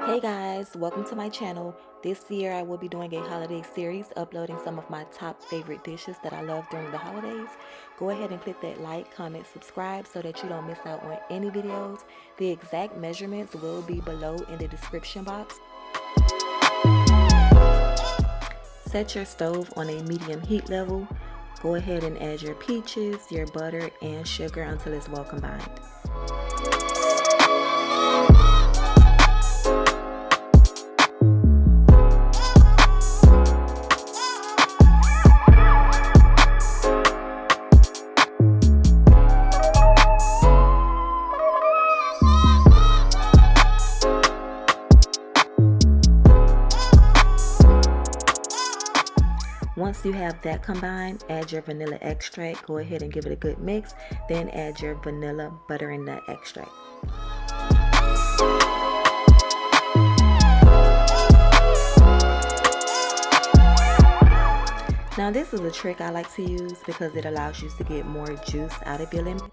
Hey guys, welcome to my channel. This year I will be doing a holiday series uploading some of my top favorite dishes that I love during the holidays. Go ahead and click that like, comment, subscribe so that you don't miss out on any videos. The exact measurements will be below in the description box. Set your stove on a medium heat level. Go ahead and add your peaches, your butter, and sugar until it's well combined. Once you have that combined, add your vanilla extract. Go ahead and give it a good mix. Then add your vanilla butter and nut extract. Now this is a trick I like to use because it allows you to get more juice out of your lemon.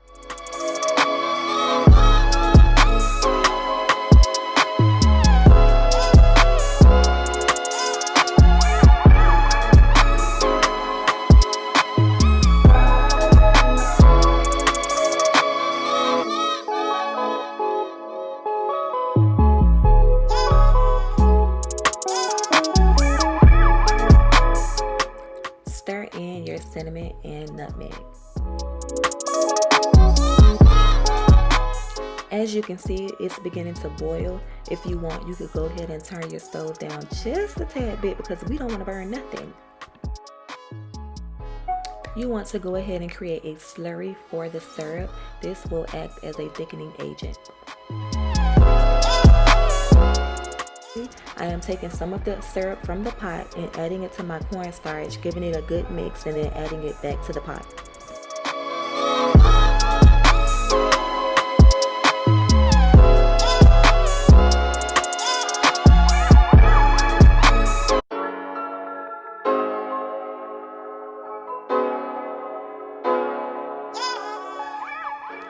Stir in your cinnamon and nutmeg. As you can see, it's beginning to boil. If you want, you could go ahead and turn your stove down just a tad bit because we don't want to burn nothing. You want to go ahead and create a slurry for the syrup. This will act as a thickening agent. I am taking some of the syrup from the pot and adding it to my cornstarch, giving it a good mix, and then adding it back to the pot.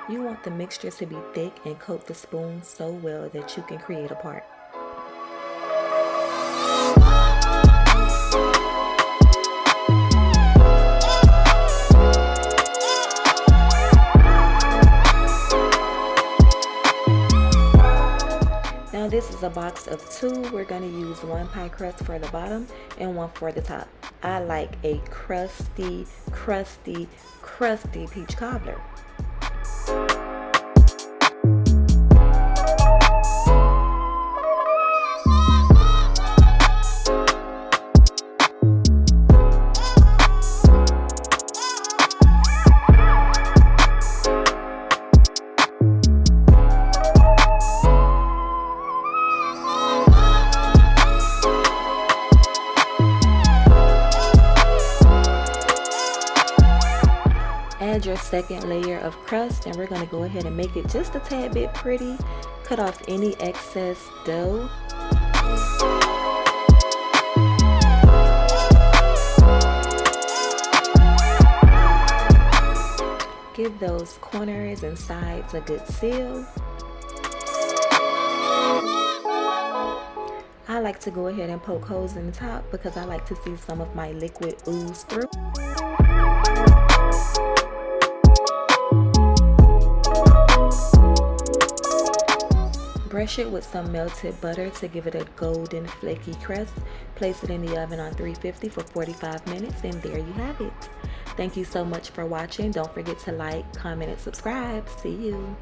You want the mixture to be thick and coat the spoon so well that you can create a part. Now this is a box of 2. We're going to use 1 pie crust for the bottom and 1 for the top. I like a crusty peach cobbler. Add your second layer of crust, and we're going to go ahead and make it just a tad bit pretty. Cut off any excess dough. Give those corners and sides a good seal. I like to go ahead and poke holes in the top because I like to see some of my liquid ooze through. Brush it with some melted butter to give it a golden flaky crust. Place it in the oven on 350 for 45 minutes, and there you have it. Thank you so much for watching. Don't forget to like, comment, and subscribe. See you.